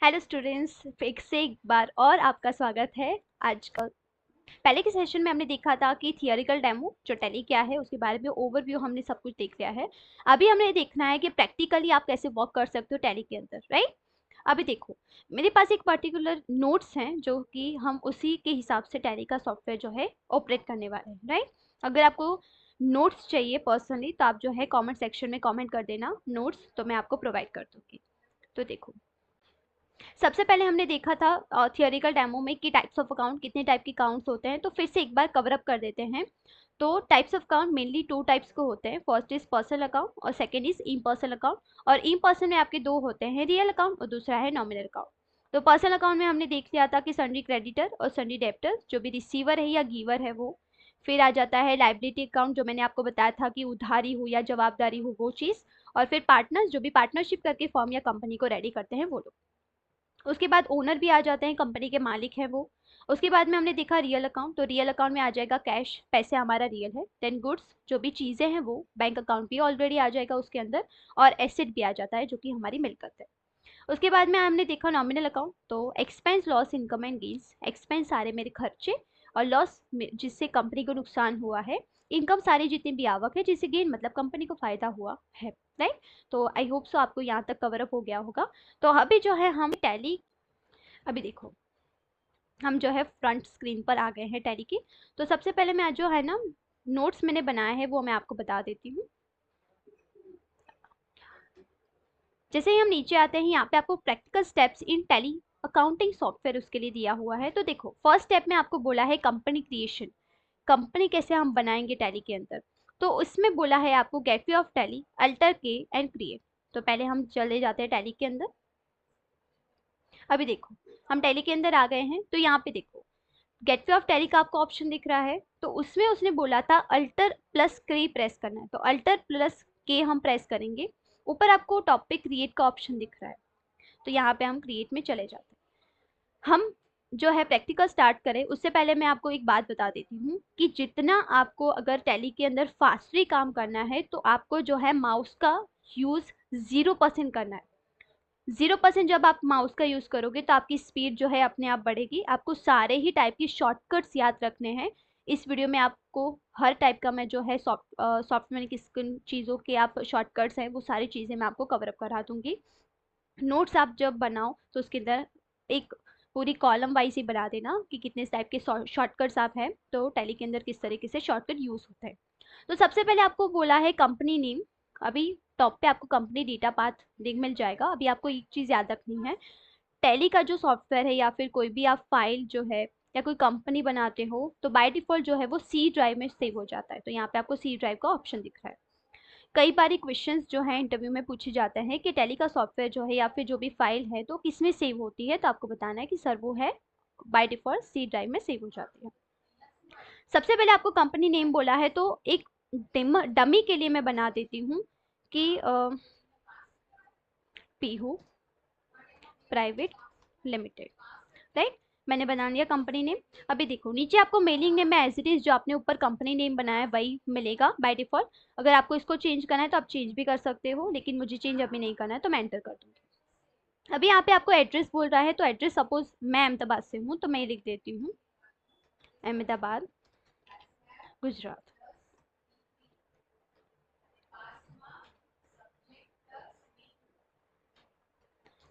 Hello students, फिर से एक बार और आपका स्वागत है। आज का पहले के सेशन में हमने देखा था कि थियोरिकल डेमो जो टैली क्या है उसके बारे में ओवरव्यू हमने सब कुछ देख लिया है। अभी हमें देखना है कि प्रैक्टिकली आप कैसे वर्क कर सकते हो टैली के अंदर, राइट। अभी देखो, मेरे पास एक पर्टिकुलर नोट्स हैं जो कि हम उसी के हिसाब से टैली का सॉफ्टवेयर जो है ऑपरेट करने वाले हैं, राइट। अगर आपको नोट्स चाहिए पर्सनली तो आप जो है कमेंट सेक्शन में कमेंट कर देना नोट्स, तो मैं आपको प्रोवाइड कर दूंगी। तो देखो, सबसे पहले हमने देखा था थियोरिकल डेमो में कि टाइप्स ऑफ अकाउंट कितने टाइप के अकाउंट्स होते हैं, तो फिर से एक बार कवर अप कर देते हैं। तो types of account mainly two types को होते हैं। फर्स्ट इज पर्सनल अकाउंट और सेकंड इज इम्पर्सनल अकाउंट। और इम्पर्सनल में आपके दो होते हैं, रियल अकाउंट और दूसरा है नॉमिनल अकाउंट। तो पर्सनल अकाउंट में हमने देख लिया था कि सन्ड्री क्रेडिटर और सन्ड्री डेब्टर, जो भी रिसीवर है या गिवर है वो। फिर आ जाता है लाइबिलिटी अकाउंट, जो मैंने आपको बताया था कि उधारी हो या जवाबदारी हो वो चीज़। और फिर पार्टनर्स, जो भी पार्टनरशिप करके फर्म या कंपनी को रेडी करते हैं वो लोग। उसके बाद ओनर भी आ जाते हैं, कंपनी के मालिक हैं वो। उसके बाद में हमने देखा रियल अकाउंट, तो रियल अकाउंट में आ जाएगा कैश, पैसे हमारा रियल है। देन गुड्स, जो भी चीज़ें हैं वो, बैंक अकाउंट भी ऑलरेडी आ जाएगा उसके अंदर। और एसेट भी आ जाता है जो कि हमारी मिलकत है। उसके बाद में हमने देखा नॉमिनल अकाउंट, तो expense, loss, income and gains. Expense सारे मेरे खर्चे, और लॉस जिससे कंपनी को नुकसान हुआ है। इनकम सारी जितनी भी आवक है, जिससे गेन मतलब कंपनी को फायदा हुआ है, राइट। तो आई होप सो आपको यहाँ तक कवर अप हो गया होगा। तो अभी जो है हम टैली, अभी देखो, हम जो है फ्रंट स्क्रीन पर आ गए हैं टैली की। तो सबसे पहले मैं जो है ना नोट्स मैंने बनाया है वो मैं आपको बता देती हूँ। जैसे ही हम नीचे आते हैं, यहाँ पे आपको practical steps in tally accounting software उसके लिए दिया हुआ है। तो देखो, फर्स्ट स्टेप में आपको बोला है कंपनी क्रिएशन, कंपनी कैसे हम बनाएंगे टैली के अंदर। तो उसमें बोला है आपको गेटवे ऑफ टैली, अल्टर के एंड क्रिएट। तो पहले हम चले जाते हैं टैली के अंदर। अभी देखो, हम टैली के अंदर आ गए हैं, तो यहाँ पे देखो गेटवे ऑफ टैली का आपको ऑप्शन दिख रहा है। तो उसमें उसने बोला था अल्टर प्लस के प्रेस करना है, तो अल्टर प्लस के हम प्रेस करेंगे। ऊपर आपको टॉपिक क्रिएट का ऑप्शन दिख रहा है, तो यहाँ पे हम क्रिएट में चले जाते हैं। हम जो है प्रैक्टिकल स्टार्ट करें उससे पहले मैं आपको एक बात बता देती हूँ कि जितना आपको अगर टैली के अंदर फास्टली काम करना है तो आपको जो है माउस का यूज़ 0% करना है। 0% जब आप माउस का यूज़ करोगे तो आपकी स्पीड जो है अपने आप बढ़ेगी। आपको सारे ही टाइप की शॉर्टकट्स याद रखने हैं। इस वीडियो में आपको हर टाइप का मैं जो है सॉफ्टवेयर की किन चीज़ों के आप शॉर्टकट्स हैं वो सारी चीज़ें मैं आपको कवर अप करा दूंगी। नोट्स आप जब बनाओ तो उसके अंदर एक पूरी कॉलम वाइज ही बना देना कि कितने टाइप के शॉर्टकट्स आप हैं, तो टैली के अंदर किस तरीके से शॉर्टकट यूज़ होते हैं। तो सबसे पहले आपको बोला है कंपनी नेम। अभी टॉप पे आपको कंपनी डेटा पाथ लिंक मिल जाएगा। अभी आपको एक चीज़ याद रखनी है, टैली का जो सॉफ्टवेयर है या फिर कोई भी आप फाइल जो है या कोई कंपनी बनाते हो तो बाय डिफ़ॉल्ट जो है वो सी ड्राइव में सेव हो जाता है। तो यहाँ पे आपको सी ड्राइव का ऑप्शन दिख रहा है। कई बार क्वेश्चंस जो है इंटरव्यू में पूछे जाते हैं कि टैली का सॉफ्टवेयर जो है या फिर जो भी फाइल है तो किस में सेव होती है, तो आपको बताना है कि सर वो है बाय डिफ़ॉल्ट सी ड्राइव में सेव हो जाती है। सबसे पहले आपको कंपनी नेम बोला है, तो एक डमी के लिए मैं बना देती हूँ कि पीहू प्राइवेट लिमिटेड, राइट। मैंने बना लिया कंपनी नेम। अभी देखो नीचे आपको मेलिंग नेम में एज इट इज जो आपने ऊपर कंपनी नेम बनाया है वही मिलेगा बाय डिफॉल्ट। अगर आपको इसको चेंज करना है तो आप चेंज भी कर सकते हो, लेकिन मुझे चेंज अभी नहीं करना है तो मैं एंटर कर दूंगी। अभी यहाँ पे आपको एड्रेस बोल रहा है, तो एड्रेस सपोज मैं अहमदाबाद से हूँ तो मैं लिख देती हूँ अहमदाबाद, गुजरात।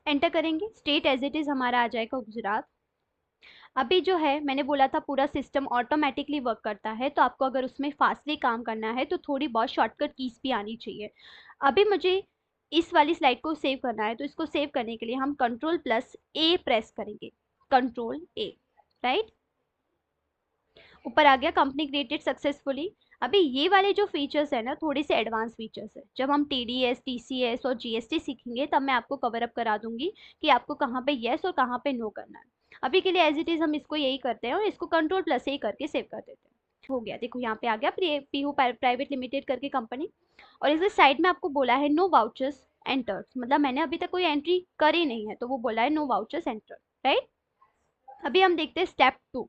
एंटर करेंगे, स्टेट एज इट इज हमारा आ जाएगा गुजरात। अभी जो है मैंने बोला था पूरा सिस्टम ऑटोमेटिकली वर्क करता है, तो आपको अगर उसमें फास्टली काम करना है तो थोड़ी बहुत शॉर्टकट कीज भी आनी चाहिए। अभी मुझे इस वाली स्लाइड को सेव करना है, तो इसको सेव करने के लिए हम कंट्रोल प्लस ए प्रेस करेंगे। कंट्रोल ए, राइट। ऊपर आ गया कंपनी क्रिएटेड सक्सेसफुली। अभी ये वाले जो फीचर्स है ना थोड़े से एडवांस फीचर्स है। जब हम टीडीएस, टीसीएस और जीएसटी सीखेंगे तब मैं आपको कवर अप करा दूंगी कि आपको कहाँ पे येस और कहाँ पे नो करना है। अभी के लिए एज इट इज हम इसको यही करते हैं और इसको कंट्रोल प्लस ए करके सेव कर देते हैं। हो गया, देखो यहाँ पे आ गया पीहू प्राइवेट लिमिटेड करके कंपनी। और इस साइड में आपको बोला है नो वाउचर्स एंटर, मतलब मैंने अभी तक कोई एंट्री करी नहीं है तो वो बोला है नो वाउचर्स एंटर, राइट। अभी हम देखते हैं स्टेप 2।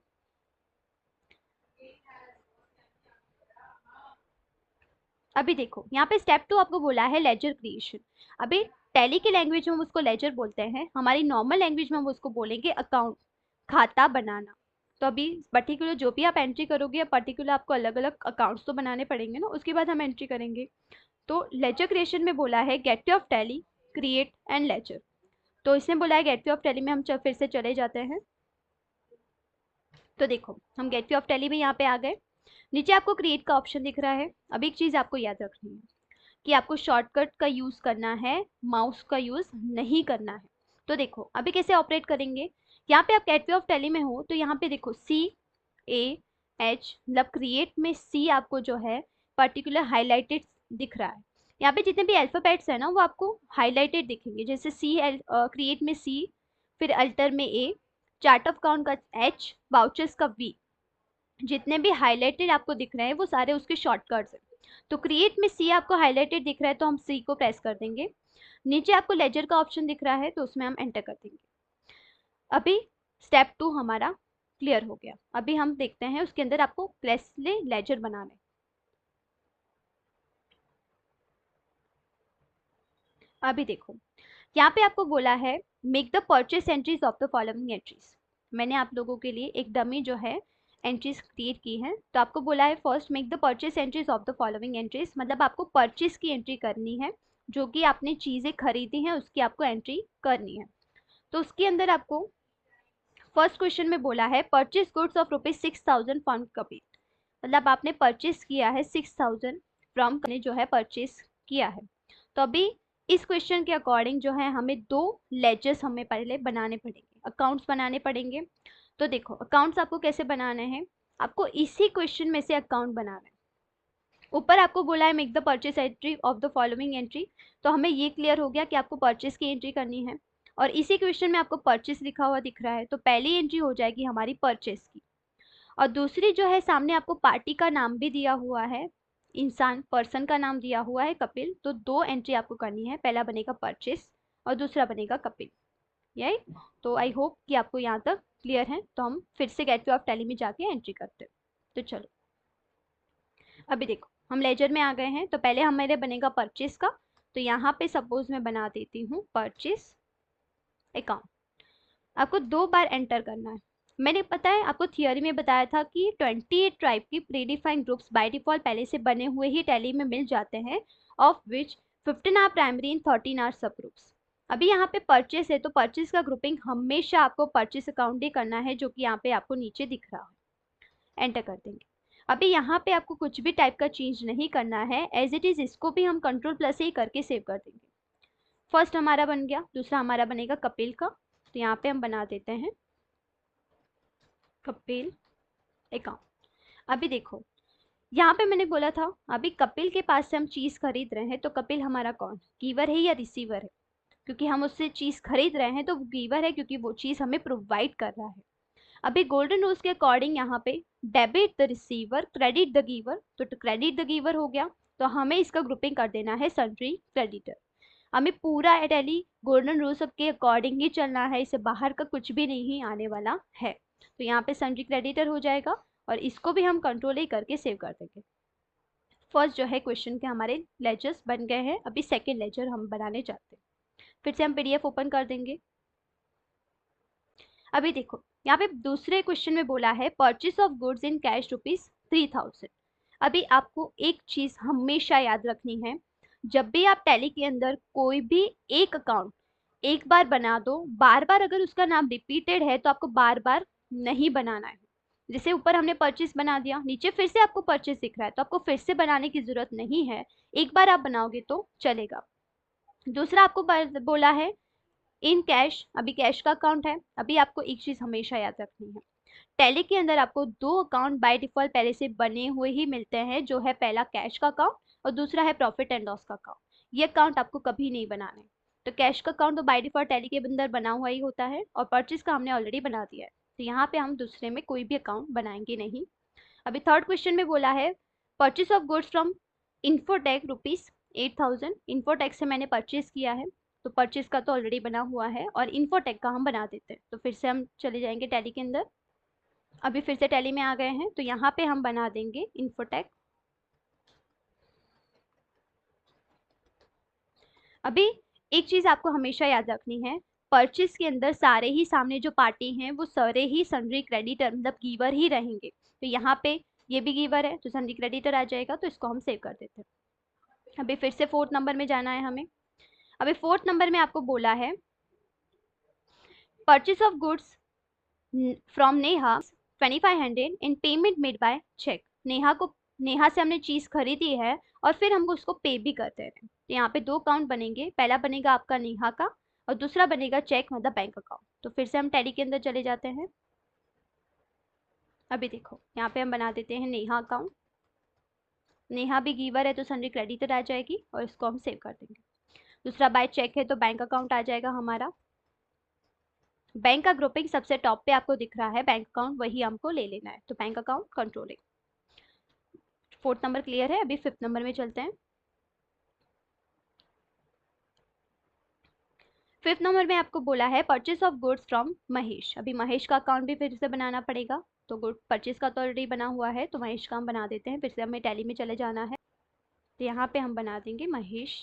अभी देखो यहाँ पे स्टेप 2 आपको बोला है लेजर क्रिएशन। अभी टैली की लैंग्वेज में हम उसको लेजर बोलते हैं, हमारी नॉर्मल लैंग्वेज में हम उसको बोलेंगे अकाउंट, खाता बनाना। तो अभी पर्टिकुलर जो भी आप एंट्री करोगे, या पर्टिकुलर आपको अलग अलग अकाउंट्स तो बनाने पड़ेंगे ना, उसके बाद हम एंट्री करेंगे। तो लेजर क्रिएशन में बोला है gateway of Tally, create and ledger. तो इसने बोला है गेटवे ऑफ टैली में हम फिर से चले जाते हैं। तो देखो हम गेटवे ऑफ टैली में यहाँ पे आ गए। नीचे आपको क्रिएट का ऑप्शन दिख रहा है। अब एक चीज़ आपको याद रखनी है कि आपको शॉर्टकट का यूज़ करना है, माउस का यूज़ नहीं करना है। तो देखो अभी कैसे ऑपरेट करेंगे। यहाँ पे आप गेटवे ऑफ टैली में हो तो यहाँ पे देखो CAH, मतलब क्रिएट में C आपको जो है पर्टिकुलर हाईलाइटेड दिख रहा है। यहाँ पे जितने भी अल्फाबेट्स है ना वो आपको हाईलाइटेड दिखेंगे, जैसे क्रिएट में C, फिर अल्टर में A, चार्ट ऑफ अकाउंट का H, वाउचर्स का V। जितने भी हाईलाइटेड आपको दिख रहे हैं वो सारे उसके शॉर्टकट्स हैं। तो क्रिएट में C आपको हाईलाइटेड दिख रहा है तो हम C को प्रेस कर देंगे। नीचे आपको लेजर का ऑप्शन दिख रहा है तो उसमें हम एंटर कर देंगे। अभी स्टेप 2 हमारा क्लियर हो गया। अभी हम देखते हैं उसके अंदर आपको कैसे लेजर बनाना है। अभी देखो यहाँ पे आपको बोला है make the purchase entries of the following entries. मैंने आप लोगों के लिए एक डमी जो है एंट्रीज क्रिएट की है। तो आपको बोला है first make the purchase entries of the following entries, मतलब आपको परचेस की एंट्री करनी है, जो कि आपने चीज़ें खरीदी हैं उसकी आपको एंट्री करनी है। तो उसके अंदर आपको फर्स्ट क्वेश्चन में बोला है purchase goods of ₹6,000 from Kapil, मतलब आपने परचेस किया है 6,000 फ्रॉम ने जो है परचेस किया है। तो अभी इस क्वेश्चन के अकॉर्डिंग जो है हमें दो लेजर्स हमें पहले बनाने पड़ेंगे, अकाउंट्स बनाने पड़ेंगे। तो देखो अकाउंट्स आपको कैसे बनाने हैं, आपको इसी क्वेश्चन में से अकाउंट बनाना है। ऊपर आपको बोला है make the purchase entry of the following entry, तो हमें ये क्लियर हो गया कि आपको परचेस की एंट्री करनी है। और इसी क्वेश्चन में आपको परचेस लिखा हुआ दिख रहा है तो पहली एंट्री हो जाएगी हमारी परचेस की। और दूसरी जो है सामने आपको पार्टी का नाम भी दिया हुआ है, इंसान पर्सन का नाम दिया हुआ है कपिल। तो दो एंट्री आपको करनी है, पहला बनेगा परचेस और दूसरा बनेगा कपिल। यही तो आई होप कि आपको यहाँ तक क्लियर है। तो हम फिर से गेटवे ऑफ टैली में जाके एंट्री करते हैं। तो चलो अभी देखो हम लेजर में आ गए हैं। तो पहले हमारे बनेगा परचेस का। तो यहाँ पे सपोज मैं बना देती हूँ परचेस अकाउंट। आपको 2 बार एंटर करना है। मैंने पता है आपको थियोरी में बताया था कि 28 टाइप की प्रीडिफाइंड ग्रुप्स बाय डिफॉल्ट पहले से बने हुए ही टैली में मिल जाते हैं, of which 15 are primary and 13 are subgroups. अभी यहाँ पे परचेस है तो परचेस का ग्रुपिंग हमेशा आपको परचेस अकाउंट ही करना है, जो कि यहाँ पे आपको नीचे दिख रहा है। एंटर कर देंगे। अभी यहाँ पे आपको कुछ भी टाइप का चेंज नहीं करना है, एज इट इज इसको भी हम कंट्रोल प्लस ही करके सेव कर देंगे। फर्स्ट हमारा बन गया, दूसरा हमारा बनेगा कपिल का। तो यहाँ पे हम बना देते हैं कपिल अकाउंट। अभी देखो यहाँ पे मैंने बोला था अभी कपिल के पास से हम चीज़ खरीद रहे हैं, तो कपिल हमारा कौन, गिवर है या रिसीवर है। क्योंकि हम उससे चीज़ खरीद रहे हैं तो वो गिवर है, क्योंकि वो चीज़ हमें प्रोवाइड कर रहा है। अभी गोल्डन रूल्स के अकॉर्डिंग यहाँ पे debit the receiver, credit the giver. तो क्रेडिट द गिवर हो गया, तो हमें इसका ग्रुपिंग कर देना है सन्ड्री क्रेडिटर। हमें पूरा टैली गोल्डन रूल्स के अकॉर्डिंग ही चलना है, इससे बाहर का कुछ भी नहीं आने वाला है। तो यहाँ पे सन्ड्री क्रेडिटर हो जाएगा और इसको भी हम कंट्रोल ही करके सेव कर देंगे। फर्स्ट जो है क्वेश्चन के हमारे लेजर्स बन गए हैं। अभी सेकेंड लेजर हम बनाने चाहते हैं। फिर से हम PDF ओपन कर देंगे। अभी देखो यहाँ पे दूसरे क्वेश्चन में बोला है purchase of goods in cash ₹3,000। अभी आपको एक चीज हमेशा याद रखनी है, जब भी आप टैली के अंदर कोई भी एक अकाउंट एक बार बना दो, बार बार अगर उसका नाम रिपीटेड है तो आपको बार बार नहीं बनाना है। जैसे ऊपर हमने परचेस बना दिया, नीचे फिर से आपको परचेस दिख रहा है तो आपको फिर से बनाने की जरूरत नहीं है, एक बार आप बनाओगे तो चलेगा। दूसरा आपको बोला है इन कैश, अभी कैश का अकाउंट है। अभी आपको एक चीज हमेशा याद रखनी है, टैली के अंदर आपको दो अकाउंट बाय डिफॉल्ट पहले से बने हुए ही मिलते हैं, जो है पहला कैश का अकाउंट और दूसरा है प्रॉफिट एंड लॉस का अकाउंट। ये अकाउंट आपको कभी नहीं बनाना है। तो कैश का अकाउंट तो बाय डिफॉल्ट टैली के अंदर बना हुआ ही होता है और परचेज का हमने ऑलरेडी बना दिया है, तो यहाँ पे हम दूसरे में कोई भी अकाउंट बनाएंगे नहीं। अभी थर्ड क्वेश्चन में बोला है purchase of goods from infotech ₹8,000। Infotech से मैंने परचेज किया है, तो परचेज का तो ऑलरेडी बना हुआ है और इन्फोटेक का हम बना देते हैं। तो फिर से हम चले जाएंगे टैली के अंदर। अभी फिर से टैली में आ गए हैं तो यहाँ पे हम बना देंगे इन्फोटेक। अभी एक चीज आपको हमेशा याद रखनी है, परचेस के अंदर सारे ही सामने जो पार्टी हैं वो सारे ही सन्ड्री क्रेडिटर मतलब गिवर ही रहेंगे। तो यहाँ पे ये भी गिवर है तो सन्ड्री क्रेडिटर आ जाएगा, तो इसको हम सेव कर देते हैं। अभी फिर से 4th नंबर में जाना है हमें। अभी 4th नंबर में आपको बोला है purchase of goods from Neha 2500 in payment made by cheque. Neha से हमने चीज खरीदी है और फिर हमको उसको पे भी करते हैं। तो यहाँ पे 2 अकाउंट बनेंगे, पहला बनेगा आपका नेहा का और दूसरा बनेगा चेक मतलब बैंक अकाउंट। तो फिर से हम टैली के अंदर चले जाते हैं। अभी देखो यहाँ पे हम बना देते हैं नेहा अकाउंट। नेहा भी गिवर है तो सन्ड्री क्रेडिटर आ जाएगी और इसको हम सेव कर देंगे। दूसरा बाय चेक है तो बैंक अकाउंट आ जाएगा हमारा। बैंक का ग्रुपिंग सबसे टॉप पे आपको दिख रहा है बैंक अकाउंट, वही हमको ले लेना है, तो bank account controlling. 4th number clear है। अभी 5th नंबर में चलते हैं। 5th नंबर में आपको बोला है purchase of goods from Mahesh. अभी महेश का अकाउंट भी फिर से बनाना पड़ेगा, तो गुड परचेस का तो ऑलरेडी बना हुआ है तो महेश का हम बना देते हैं। फिर से हमें टैली में चले जाना है, तो यहाँ पे हम बना देंगे महेश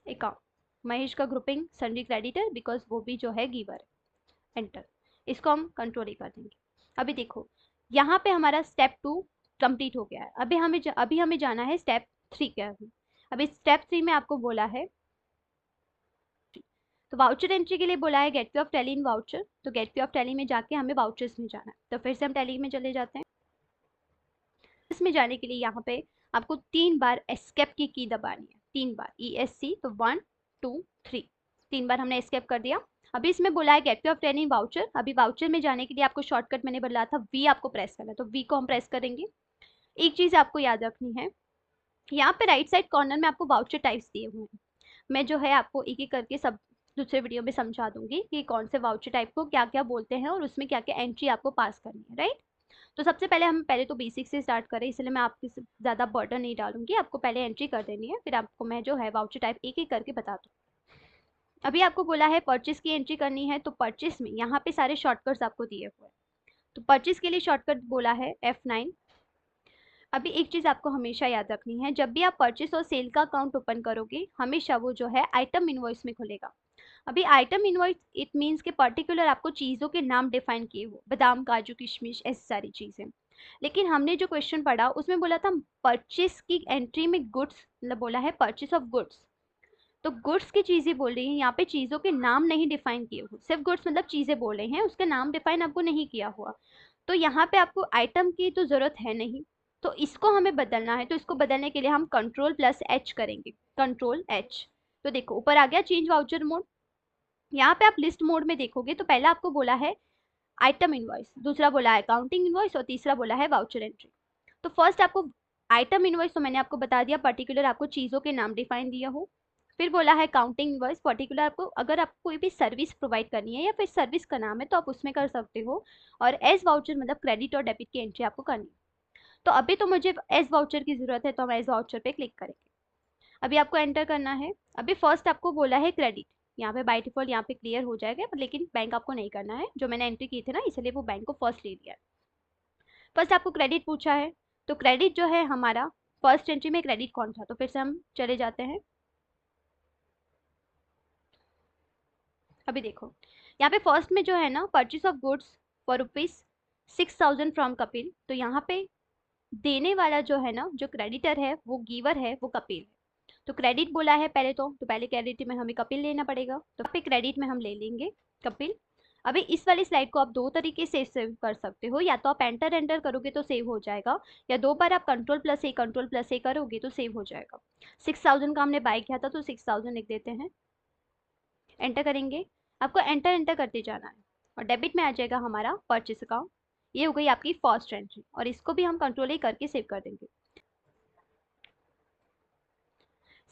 अकाउंट। महेश का ग्रुपिंग सन्ड्री क्रेडिटर बिकॉज वो भी जो है गिवर। एंटर, इसको हम कंट्रोल ही कर देंगे। अभी देखो यहाँ पे हमारा स्टेप 2 कंप्लीट हो गया है। अभी हमें जाना है स्टेप 3 के अंदर। अभी स्टेप 3 में आपको बोला है, तो वाउचर एंट्री के लिए बोला है गेट पे ऑफ टैली इन वाउचर। तो गेट पे ऑफ टैली में जाके हमें वाउचर्स में जाना है, तो फिर से हम टैली में चले जाते हैं। इसमें जाने के लिए यहाँ पे आपको 3 बार एस्केप की दबानी है, 3 बार ESC। तो 1 2 3 3 बार हमने एस्केप कर दिया। अभी इसमें बोला है गेट पे ऑफ टैली इन वाउचर। अभी वाउचर में जाने के लिए आपको शॉर्टकट मैंने बोला था V आपको प्रेस करना है, तो V को हम प्रेस करेंगे। एक चीज आपको याद रखनी है, यहाँ पे राइट साइड कॉर्नर में आपको वाउचर टाइप्स दिए हुए हैं। मैं जो है आपको एक एक करके सब दूसरे वीडियो में समझा दूंगी कि कौन से वाउचर टाइप को क्या क्या बोलते हैं और उसमें क्या क्या एंट्री आपको पास करनी है, राइट। तो सबसे पहले हम पहले तो बेसिक से स्टार्ट करें, इसलिए मैं आपके ज़्यादा बर्डन नहीं डालूंगी, आपको पहले एंट्री कर देनी है, फिर आपको मैं जो है वाउचर टाइप एक एक करके बता दूँ। अभी आपको बोला है परचेस की एंट्री करनी है, तो परचेस में यहाँ पे सारे शॉर्टकट्स आपको दिए हुए हैं। तो परचेस के लिए शॉर्टकट बोला है F9। अभी एक चीज आपको हमेशा याद रखनी है, जब भी आप परचेस और सेल का अकाउंट ओपन करोगे हमेशा वो जो है आइटम इनवॉइस में खुलेगा। अभी आइटम इनवॉइस इट मीन्स के पर्टिकुलर आपको चीज़ों के नाम डिफाइन किए हो, बादाम काजू किशमिश ऐसी सारी चीज़ें। लेकिन हमने जो क्वेश्चन पढ़ा उसमें बोला था परचेस की एंट्री में गुड्स मतलब बोला है परचेस ऑफ गुड्स। तो गुड्स की चीज़ें बोल रही हैं, यहाँ पे चीज़ों के नाम नहीं डिफाइन किए हुए, सिर्फ गुड्स मतलब चीज़ें बोल रहे हैं, उसके नाम डिफाइन आपको नहीं किया हुआ। तो यहाँ पे आपको आइटम की तो ज़रूरत है नहीं, तो इसको हमें बदलना है। तो इसको बदलने के लिए हम Ctrl+H करेंगे, Ctrl+H। तो देखो ऊपर आ गया चेंज वाउचर मोड। यहाँ पे आप लिस्ट मोड में देखोगे तो पहला आपको बोला है आइटम इनवॉइस, दूसरा बोला है अकाउंटिंग इनवॉइस और तीसरा बोला है वाउचर एंट्री। तो फर्स्ट आपको आइटम इनवॉइस तो मैंने आपको बता दिया, पर्टिकुलर आपको चीज़ों के नाम डिफाइन दिया हो। फिर बोला है काउंटिंग इनवॉइस, पर्टिकुलर आपको अगर आपको कोई भी सर्विस प्रोवाइड करनी है या फिर सर्विस का नाम है तो आप उसमें कर सकते हो। और एज वाउचर मतलब क्रेडिट और डेबिट की एंट्री आपको करनी है। तो अभी तो मुझे एज वाउचर की जरूरत है तो हम एज वाउचर पे क्लिक करेंगे। अभी आपको एंटर करना है। अभी फर्स्ट आपको बोला है क्रेडिट, यहाँ पे बाय डिफॉल्ट यहाँ पे क्लियर हो जाएगा, लेकिन बैंक आपको नहीं करना है, जो मैंने एंट्री की थी ना इसलिए वो बैंक को फर्स्ट ले लिया है। फर्स्ट आपको क्रेडिट पूछा है, तो क्रेडिट जो है हमारा फर्स्ट एंट्री में क्रेडिट कौन था, तो फिर से हम चले जाते हैं। अभी देखो यहाँ पे फर्स्ट में जो है ना purchase of goods for ₹6,000 from Kapil. तो यहाँ पे देने वाला जो है ना जो क्रेडिटर है वो गिवर है वो कपिल है। तो क्रेडिट बोला है पहले तो पहले क्रेडिट में हमें कपिल लेना पड़ेगा, तो पे क्रेडिट में हम ले लेंगे कपिल। अभी इस वाली स्लाइड को आप 2 तरीके से सेव कर सकते हो, या तो आप एंटर करोगे तो सेव हो जाएगा, या 2 बार आप Ctrl+A करोगे तो सेव हो जाएगा। 6,000 का हमने बाय किया था तो 6,000 लिख देते हैं, एंटर करेंगे। आपको एंटर करते जाना है और डेबिट में आ जाएगा हमारा परचेस अकाउंट। ये हो गई आपकी फर्स्ट एंट्री और इसको भी हम कंट्रोल ही करके सेव कर देंगे।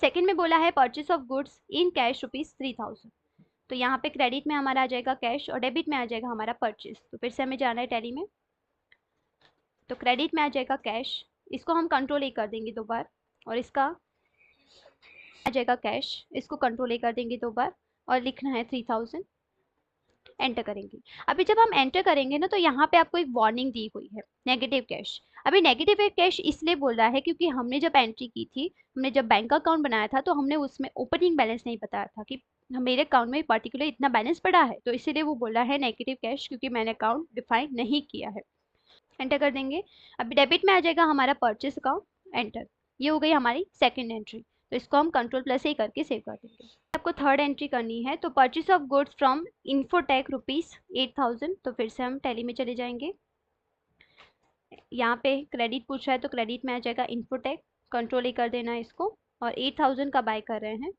सेकंड में बोला है purchase of goods in cash ₹3,000। तो यहाँ पे क्रेडिट में हमारा आ जाएगा कैश और डेबिट में आ जाएगा हमारा परचेस। तो फिर से हमें जाना है टैली में, तो क्रेडिट में आ जाएगा कैश, इसको हम कंट्रोल ही कर देंगे 2 बार, और इसका आ जाएगा कैश, इसको कंट्रोल ही कर देंगे 2 बार और लिखना है 3,000, एंटर करेंगे। अभी जब हम एंटर करेंगे ना तो यहाँ पे आपको एक वार्निंग दी हुई है नेगेटिव कैश। अभी नेगेटिव कैश इसलिए बोल रहा है क्योंकि हमने जब एंट्री की थी, हमने जब बैंक अकाउंट बनाया था तो हमने उसमें ओपनिंग बैलेंस नहीं बताया था कि मेरे अकाउंट में पर्टिकुलर इतना बैलेंस पड़ा है, तो इसीलिए वो बोल रहा है नेगेटिव कैश, क्योंकि मैंने अकाउंट डिफाइन नहीं किया है। एंटर कर देंगे। अभी डेबिट में आ जाएगा हमारा परचेस अकाउंट, एंटर। ये हो गई हमारी सेकंड एंट्री, तो इसको हम कंट्रोल प्लस ही करके सेव कर देंगे। आपको थर्ड एंट्री करनी है, तो purchase of goods from infotech ₹8,000, तो फिर से हम टैली में चले जाएंगे। यहाँ पे क्रेडिट पूछ रहा है तो क्रेडिट में आ जाएगा इन्फोटेक, कंट्रोल ही कर देना है इसको, और 8,000 का बाय कर रहे हैं,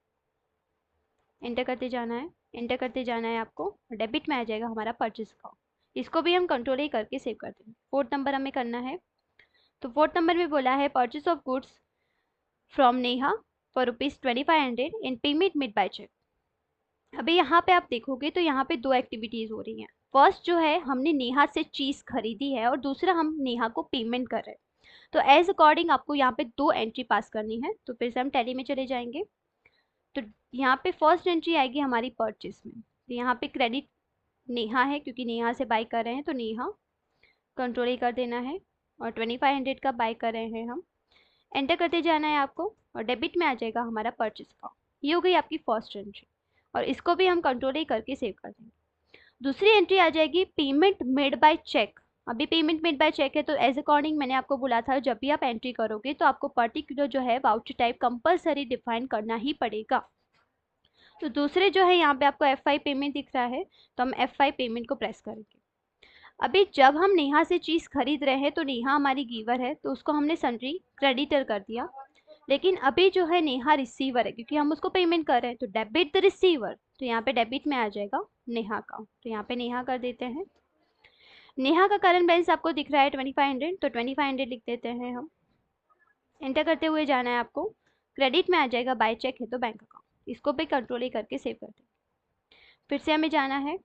एंटर करते जाना है, एंटर करते जाना है आपको। डेबिट में आ जाएगा हमारा परचेस अकाउंट, इसको भी हम कंट्रोल ही करके सेव कर देंगे। फोर्थ नंबर हमें करना है, तो फोर्थ नंबर में बोला है purchase of goods from Neha for ₹2500 in payment made by cheque. अभी यहाँ पे आप देखोगे तो यहाँ पे दो एक्टिविटीज हो रही हैं। फर्स्ट जो है, हमने नेहा से चीज खरीदी है, और दूसरा हम नेहा को पेमेंट कर रहे हैं। तो एज अकॉर्डिंग आपको यहाँ पे दो एंट्री पास करनी है, तो फिर से हम टैली में चले जाएंगे। तो यहाँ पे फर्स्ट एंट्री आएगी हमारी परचेस में, तो यहाँ पे क्रेडिट नेहा है क्योंकि नेहा से बाय कर रहे हैं, तो नेहा कंट्रोल ही कर देना है, और 2500 का बाय कर रहे हैं हम, एंटर करते जाना है आपको, और डेबिट में आ जाएगा हमारा परचेस अकाउंट। ये हो गई आपकी फर्स्ट एंट्री, और इसको भी हम कंट्रोल ही करके सेव कर देंगे। दूसरी एंट्री आ जाएगी पेमेंट मेड बाय चेक। अभी पेमेंट मेड बाय चेक है, तो एज अकॉर्डिंग मैंने आपको बोला था जब भी आप एंट्री करोगे तो आपको पर्टिकुलर जो है वाउचर टाइप कंपलसरी डिफाइन करना ही पड़ेगा। तो दूसरे जो है यहाँ पे आपको F5 पेमेंट दिख रहा है, तो हम F5 पेमेंट को प्रेस करेंगे। अभी जब हम नेहा से चीज़ खरीद रहे हैं तो नेहा हमारी गिवर है, तो उसको हमने सन्ड्री क्रेडिटर कर दिया। लेकिन अभी जो है नेहा रिसीवर है क्योंकि हम उसको पेमेंट कर रहे हैं, तो डेबिट द रिसीवर, तो यहाँ पे डेबिट में आ जाएगा नेहा का, तो यहाँ पे नेहा कर देते हैं। नेहा का करंट बैलेंस आपको दिख रहा है 2500, तो 2500 लिख देते हैं हम, एंटर करते हुए जाना है आपको। क्रेडिट में आ जाएगा बाय चेक है तो बैंक अकाउंट, इसको भी कंट्रोल ही करके सेव कर देंगे। फिर से हमें जाना है,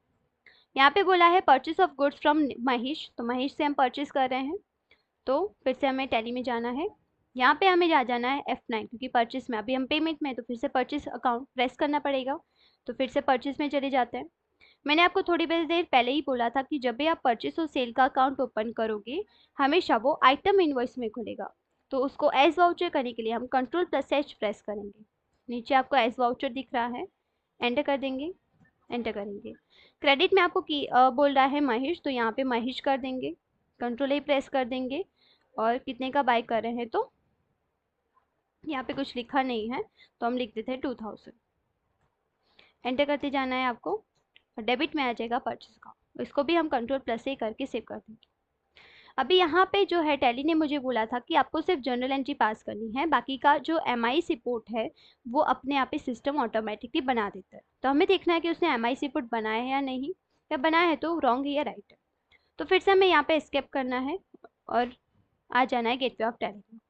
यहाँ पे बोला है purchase of goods from Mahesh, तो महेश से हम परचेस कर रहे हैं, तो फिर से हमें टैली में जाना है। यहाँ पे हमें जाना है F9, क्योंकि परचेस में अभी हम पेमेंट में है, तो फिर से परचेस अकाउंट प्रेस करना पड़ेगा, तो फिर से परचेस में चले जाते हैं। मैंने आपको थोड़ी देर पहले ही बोला था कि जब भी आप परचेस और सेल का अकाउंट ओपन करोगे हमेशा वो आइटम इनवॉइस में खुलेगा, तो उसको एज वाउचर करने के लिए हम कंट्रोल प्लस एच प्रेस करेंगे। नीचे आपको एज वाउचर दिख रहा है, एंटर कर देंगे, एंटर करेंगे। क्रेडिट में आपको बोल रहा है महेश, तो यहाँ पे महेश कर देंगे, कंट्रोल ही प्रेस कर देंगे, और कितने का बाय कर रहे हैं, तो यहाँ पे कुछ लिखा नहीं है तो हम लिख देते हैं 2000, एंटर करते जाना है आपको, और डेबिट में आ जाएगा परचेस का, इसको भी हम कंट्रोल प्लस से करके सेव कर देंगे। अभी यहाँ पे जो है टैली ने मुझे बोला था कि आपको सिर्फ जनरल एंट्री पास करनी है, बाकी का जो MI रिपोर्ट है वो अपने आप ही सिस्टम ऑटोमेटिकली बना देता है। तो हमें देखना है कि उसने MI रिपोर्ट बनाया है या नहीं, या बनाया है तो रॉन्ग है या राइट है। तो फिर से हमें यहाँ पे एस्केप करना है और आ जाना है गेटवे ऑफ टैली।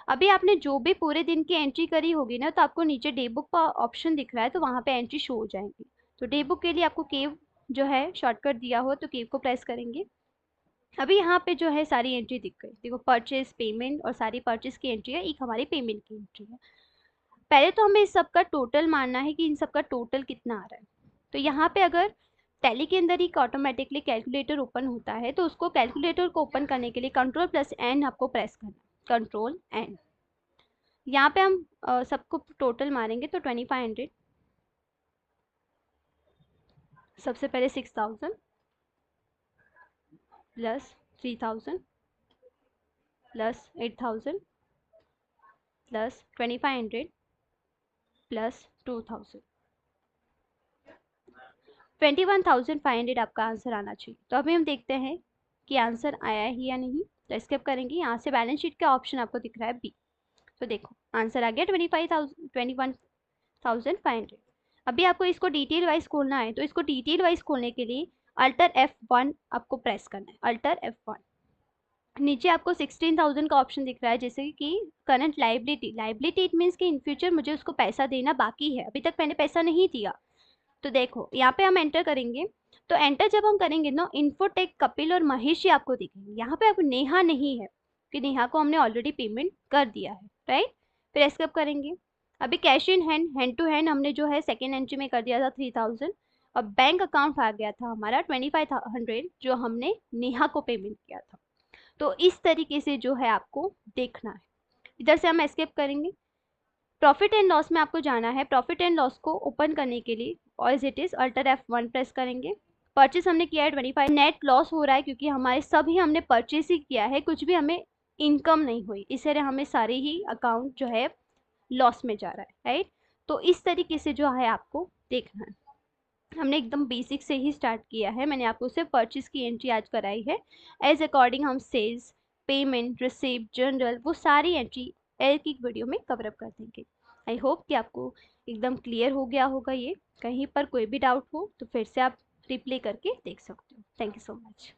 अभी आपने जो भी पूरे दिन की एंट्री करी होगी ना, तो आपको नीचे डे बुक का ऑप्शन दिख रहा है, तो वहाँ पे एंट्री शो हो जाएंगी। तो डे बुक के लिए आपको केव जो है शॉर्टकट दिया हो, तो केव को प्रेस करेंगे। अभी यहाँ पे जो है सारी एंट्री दिख गई, देखो परचेज पेमेंट, और सारी परचेज की एंट्री है, एक हमारी पेमेंट की एंट्री है। पहले तो हमें इस सबका टोटल मानना है कि इन सबका टोटल कितना आ रहा है। तो यहाँ पे अगर टैली के अंदर ही ऑटोमेटिकली कैलकुलेटर ओपन होता है, तो उसको कैलकुलेटर को ओपन करने के लिए कंट्रोल प्लस एन आपको प्रेस करना, कंट्रोल एन। यहाँ पे हम सबको टोटल मारेंगे, तो 2500, सबसे पहले 6000 प्लस 3000 प्लस 8000 प्लस 2500 प्लस 2000, 21,500 आपका आंसर आना चाहिए। तो अभी हम देखते हैं कि आंसर आया है या नहीं, तो स्किप करेंगे। यहाँ से बैलेंस शीट का ऑप्शन आपको दिख रहा है बी, तो देखो आंसर आ गया 21,500। अभी आपको इसको डिटेल वाइज खोलना है, तो इसको डिटेल वाइज खोलने के लिए अल्टर F1 आपको प्रेस करना है, अल्टर F1। नीचे आपको 16,000 का ऑप्शन दिख रहा है, जैसे कि करंट लाइबिलिटी इट मीन्स कि इन फ्यूचर मुझे उसको पैसा देना बाकी है, अभी तक मैंने पैसा नहीं दिया। तो देखो यहाँ पे हम एंटर करेंगे, तो एंटर जब हम करेंगे ना, इन्फोटेक कपिल और महेश ही आपको दिखेंगे। यहाँ पे अब नेहा नहीं है कि नेहा को हमने ऑलरेडी पेमेंट कर दिया है, राइट। फिर एस्केप करेंगे। अभी cash in hand to hand हमने जो है सेकेंड एंट्री में कर दिया था 3000, और बैंक अकाउंट आ गया था हमारा 2500 जो हमने नेहा को पेमेंट किया था। तो इस तरीके से जो है आपको देखना है। इधर से हम एस्केप करेंगे। प्रॉफिट एंड लॉस में आपको जाना है। प्रॉफिट एंड लॉस को ओपन करने के लिए as it is alter F1 press करेंगे। परचेस हमने किया है 25, नेट लॉस हो रहा है क्योंकि हमारे सभी हमने परचेस ही किया है, कुछ भी हमें इनकम नहीं हुई, इसलिए हमें सारे ही अकाउंट जो है लॉस में जा रहा है, राइट। तो इस तरीके से जो है आपको देखना है। हमने एकदम बेसिक से ही स्टार्ट किया है, मैंने आपको सिर्फ परचेज की एंट्री आज कराई है। एज अकॉर्डिंग हम सेल्स, पेमेंट, रिसीप्ट, जनरल, वो सारी एंट्री एक एक वीडियो में कवर अप कर देंगे। आई होप कि आपको एकदम क्लियर हो गया होगा ये। कहीं पर कोई भी डाउट हो तो फिर से आप रिप्ले करके देख सकते हो। Thank you so much.